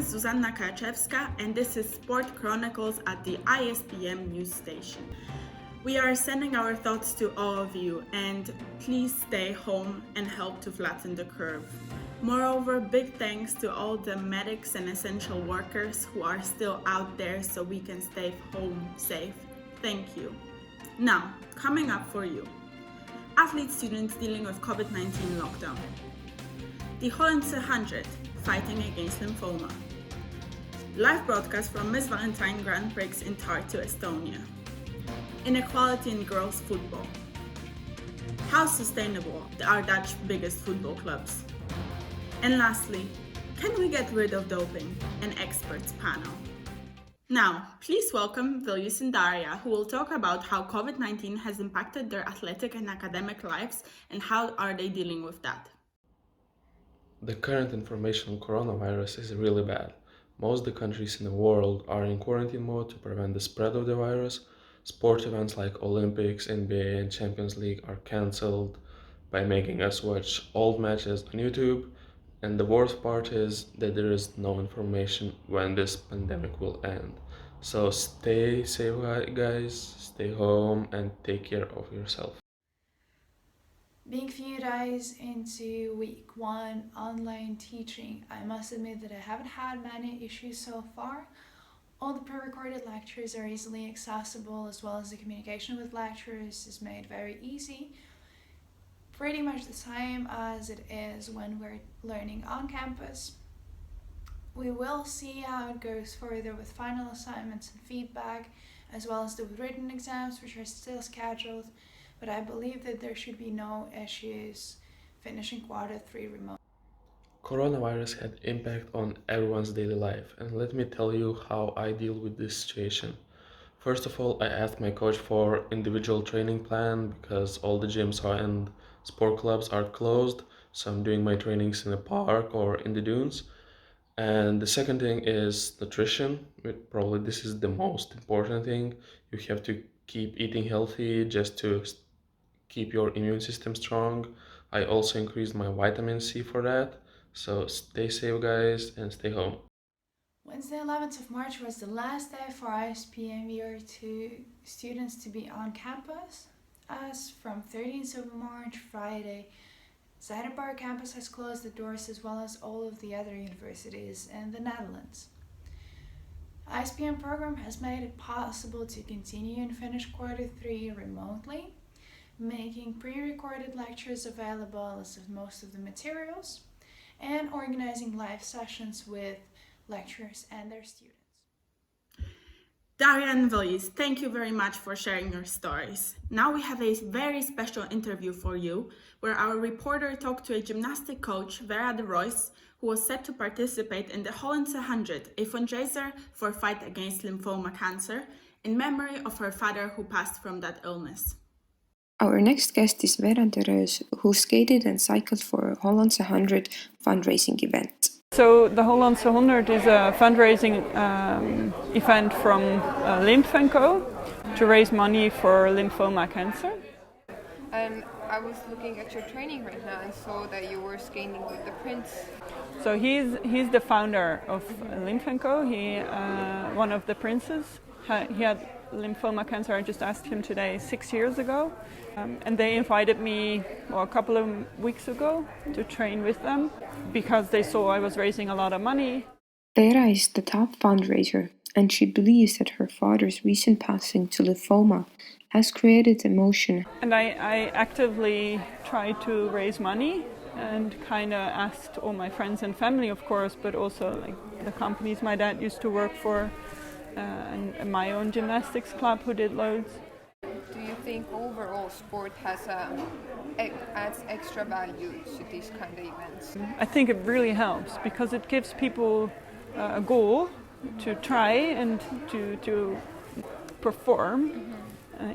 Zuzanna Karczewska, and this is Sport Chronicles at the ISPM news station. We are sending our thoughts to all of you, and please stay home and help to flatten the curve. Moreover, big thanks to all the medics and essential workers who are still out there so we can stay home safe. Thank you. Now, coming up for you, athlete students dealing with COVID-19 lockdown. The Hollandse 100, fighting against lymphoma. Live broadcast from Miss Valentine Grand Prix in Tartu, Estonia. Inequality in girls football. How sustainable are Dutch biggest football clubs? And lastly, can we get rid of doping? An experts panel. Now, please welcome Viljus and Daria, who will talk about how COVID-19 has impacted their athletic and academic lives and how are they dealing with that. The current information on coronavirus is really bad. Most of the countries in the world are in quarantine mode to prevent the spread of the virus. Sport events like Olympics, NBA, and Champions League are cancelled by making us watch old matches on YouTube. And the worst part is that there is no information when this pandemic will end. So stay safe, guys, stay home, and take care of yourself. Being few days into week one online teaching, I must admit that I haven't had many issues so far. All the pre-recorded lectures are easily accessible, as well as the communication with lecturers is made very easy. Pretty much the same as it is when we're learning on campus. We will see how it goes further with final assignments and feedback, as well as the written exams, which are still scheduled. But I believe that there should be no issues finishing quarter 3 remote. Coronavirus had impact on everyone's daily life, and let me tell you how I deal with this situation. First of all, I asked my coach for individual training plan because all the gyms and sport clubs are closed, so I'm doing my trainings in the park or in the dunes. And the second thing is nutrition. Probably this is the most important thing. You have to keep eating healthy just to keep your immune system strong. I also increased my vitamin C for that. So stay safe, guys, and stay home. Wednesday 11th of March was the last day for ISPM Year 2 students to be on campus. As from 13th of March, Friday, Zuiderpark campus has closed the doors, as well as all of the other universities in the Netherlands. ISPM program has made it possible to continue and finish quarter 3 remotely, making pre-recorded lectures available as of most of the materials, and organizing live sessions with lecturers and their students. Daria and Viljus, thank you very much for sharing your stories. Now we have a very special interview for you, where our reporter talked to a gymnastic coach, Vera de Royce, who was set to participate in the Hollandse 100, a fundraiser for fight against lymphoma cancer, in memory of her father who passed from that illness. Our next guest is Vera de Royce, who skated and cycled for Hollandse 100 fundraising event. So the Hollandse 100 is a fundraising event from Lymph & Co. to raise money for lymphoma cancer. And I was looking at your training right now and saw that you were skating with the prince. So he's the founder of Lymph & Co. He one of the princes. He had lymphoma cancer. I just asked him today 6 years ago, and they invited me a couple of weeks ago to train with them because they saw I was raising a lot of money. Vera is the top fundraiser, and she believes that her father's recent passing to lymphoma has created emotion. And I actively tried to raise money and kind of asked all my friends and family, of course, but also like the companies my dad used to work for, and my own gymnastics club who did loads. Do you think overall sport adds extra value to these kind of events? I think it really helps because it gives people a goal to try and to perform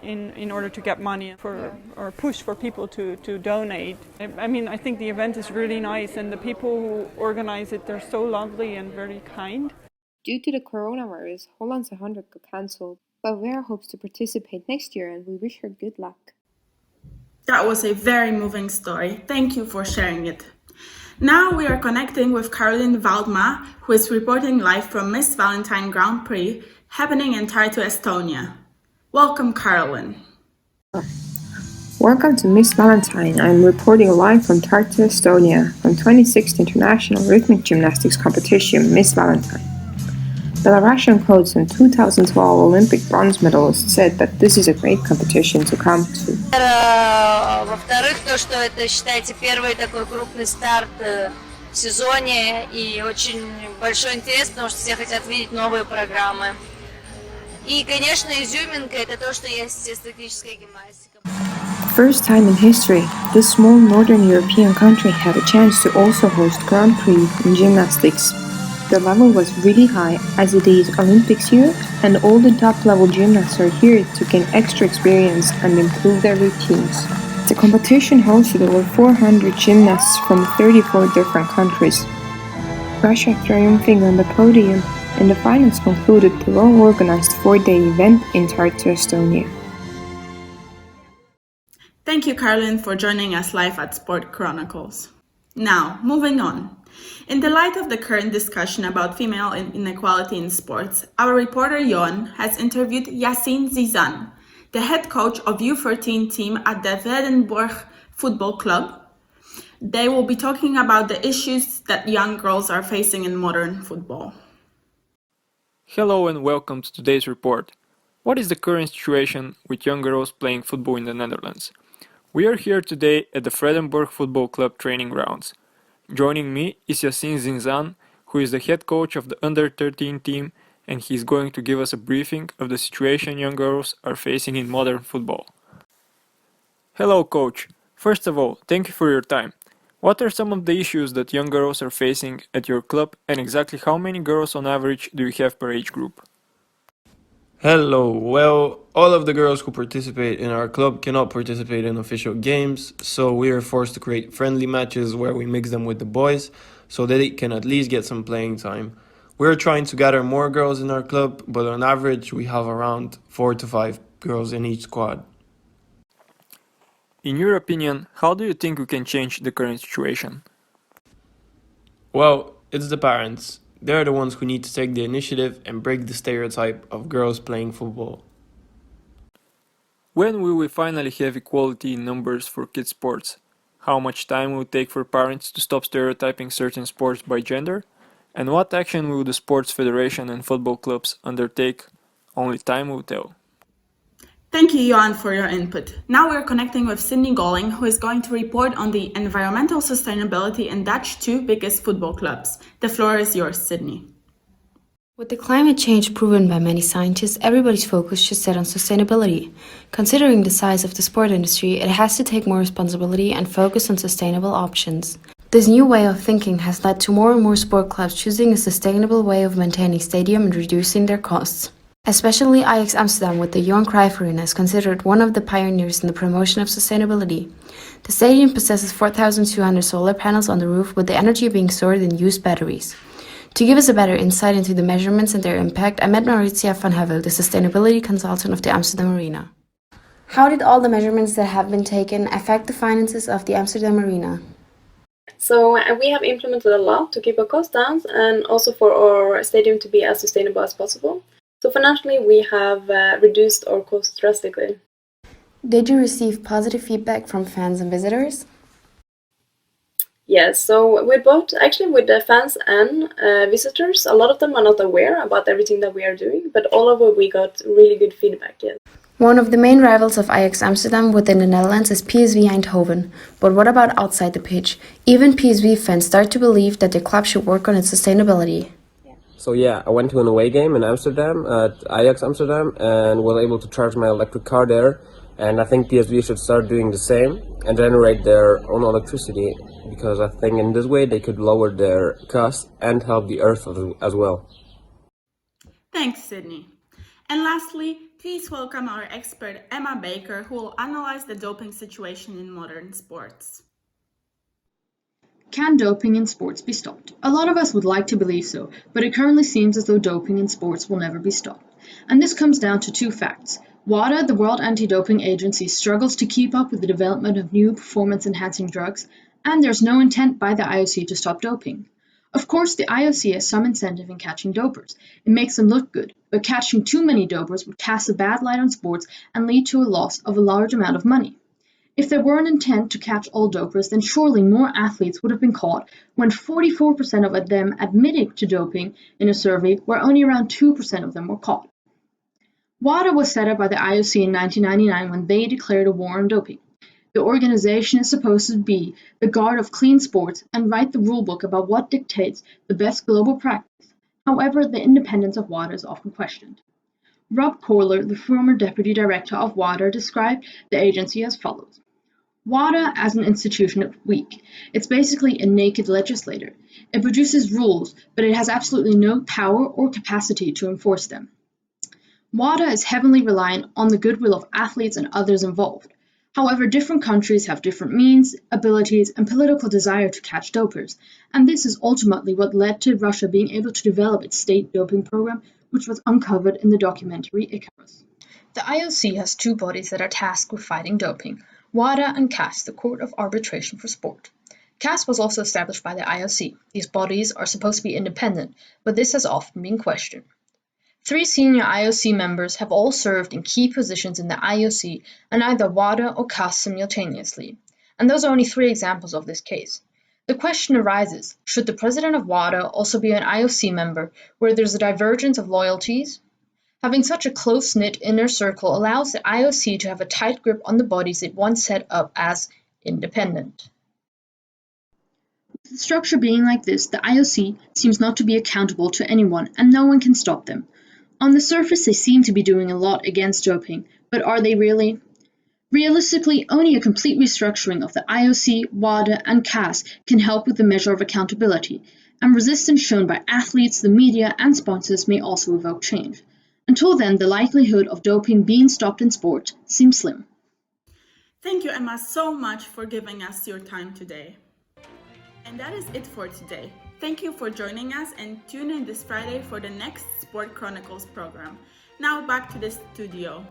in order to get money or push for people to donate. I mean, I think the event is really nice, and the people who organize it, they're so lovely and very kind. Due to the coronavirus, Hollandse 100 got cancelled, but Vera hopes to participate next year, and we wish her good luck. That was a very moving story. Thank you for sharing it. Now we are connecting with Caroline Waldma, who is reporting live from Miss Valentine Grand Prix happening in Tartu, Estonia. Welcome, Caroline. Welcome to Miss Valentine. I'm reporting live from Tartu, Estonia, from 26th International Rhythmic Gymnastics Competition, Miss Valentine. Belarusian coach and 2012 Olympic bronze medalist said that this is a great competition to come to. Во-вторых, то, что это, считайте, первый такой крупный старт в сезоне и очень большой интерес, потому что все хотят видеть новые программы. И, конечно, изюминка это то, что есть статическая гимнастика. First time in history, this small northern European country had a chance to also host Grand Prix in gymnastics. The level was really high as it is Olympics year, and all the top level gymnasts are here to gain extra experience and improve their routines. The competition hosted over 400 gymnasts from 34 different countries. Russia triumphing on the podium, and the finals concluded the well-organized 4-day event in Tartu, Estonia. Thank you, Caroline, for joining us live at Sport Chronicles. Now, moving on. In the light of the current discussion about female inequality in sports, our reporter Johan has interviewed Yasin Zizan, the head coach of U14 team at the Vredenburg Football Club. They will be talking about the issues that young girls are facing in modern football. Hello and welcome to today's report. What is the current situation with young girls playing football in the Netherlands? We are here today at the Vredenburg Football Club training grounds. Joining me is Yasin Zizan, who is the head coach of the under-13 team, and he is going to give us a briefing of the situation young girls are facing in modern football. Hello, coach. First of all, thank you for your time. What are some of the issues that young girls are facing at your club, and exactly how many girls on average do you have per age group? Hello. Well, all of the girls who participate in our club cannot participate in official games, so we are forced to create friendly matches where we mix them with the boys so that they can at least get some playing time. We're trying to gather more girls in our club, but on average we have around 4 to 5 girls in each squad. In your opinion, how do you think we can change the current situation? Well, it's the parents. They're the ones who need to take the initiative and break the stereotype of girls playing football. When will we finally have equality in numbers for kids' sports? How much time will it take for parents to stop stereotyping certain sports by gender? And what action will the sports federation and football clubs undertake? Only time will tell. Thank you, Johan, for your input. Now we're connecting with Sydney Golling, who is going to report on the environmental sustainability in Dutch two biggest football clubs. The floor is yours, Sydney. With the climate change proven by many scientists, everybody's focus should set on sustainability. Considering the size of the sport industry, it has to take more responsibility and focus on sustainable options. This new way of thinking has led to more and more sport clubs choosing a sustainable way of maintaining stadium and reducing their costs. Especially Ajax Amsterdam with the Johan Cruyff Arena is considered one of the pioneers in the promotion of sustainability. The stadium possesses 4,200 solar panels on the roof, with the energy being stored in used batteries. To give us a better insight into the measurements and their impact, I met Mauritia van Hevel, the sustainability consultant of the Amsterdam Arena. How did all the measurements that have been taken affect the finances of the Amsterdam Arena? So we have implemented a lot to keep our costs down and also for our stadium to be as sustainable as possible. So financially, we have reduced our costs drastically. Did you receive positive feedback from fans and visitors? Yes, so with both, actually with the fans and visitors, a lot of them are not aware about everything that we are doing, but all over we got really good feedback, yes. One of the main rivals of Ajax Amsterdam within the Netherlands is PSV Eindhoven. But what about outside the pitch? Even PSV fans start to believe that their club should work on its sustainability. So yeah, I went to an away game in Amsterdam at Ajax Amsterdam and was able to charge my electric car there. And I think PSV should start doing the same and generate their own electricity, because I think in this way they could lower their costs and help the earth as well. Thanks, Sydney. And lastly, please welcome our expert Emma Baker, who will analyze the doping situation in modern sports. Can doping in sports be stopped? A lot of us would like to believe so, but it currently seems as though doping in sports will never be stopped. And this comes down to two facts. WADA, the World Anti-Doping Agency, struggles to keep up with the development of new performance-enhancing drugs, and there's no intent by the IOC to stop doping. Of course, the IOC has some incentive in catching dopers. It makes them look good, but catching too many dopers would cast a bad light on sports and lead to a loss of a large amount of money. If there were an intent to catch all dopers, then surely more athletes would have been caught when 44% of them admitted to doping in a survey where only around 2% of them were caught. WADA was set up by the IOC in 1999 when they declared a war on doping. The organization is supposed to be the guard of clean sports and write the rulebook about what dictates the best global practice. However, the independence of WADA is often questioned. Rob Kohler, the former deputy director of WADA, described the agency as follows. WADA as an institution is weak. It's basically a naked legislator. It produces rules, but it has absolutely no power or capacity to enforce them. WADA is heavily reliant on the goodwill of athletes and others involved. However, different countries have different means, abilities, and political desire to catch dopers, and this is ultimately what led to Russia being able to develop its state doping program, which was uncovered in the documentary Icarus. The IOC has two bodies that are tasked with fighting doping, WADA and CAS, the Court of Arbitration for Sport. CAS was also established by the IOC. These bodies are supposed to be independent, but this has often been questioned. 3 senior IOC members have all served in key positions in the IOC and either WADA or CAS simultaneously, and those are only 3 examples of this case. The question arises, should the president of WADA also be an IOC member where there's a divergence of loyalties? Having such a close-knit inner circle allows the IOC to have a tight grip on the bodies it once set up as independent. With the structure being like this, the IOC seems not to be accountable to anyone and no one can stop them. On the surface, they seem to be doing a lot against doping, but are they really? Realistically, only a complete restructuring of the IOC, WADA, and CAS can help with the measure of accountability, and resistance shown by athletes, the media, and sponsors may also evoke change. Until then, the likelihood of doping being stopped in sport seems slim. Thank you, Emma, so much for giving us your time today. And that is it for today. Thank you for joining us and tune in this Friday for the next Sport Chronicles program. Now back to the studio.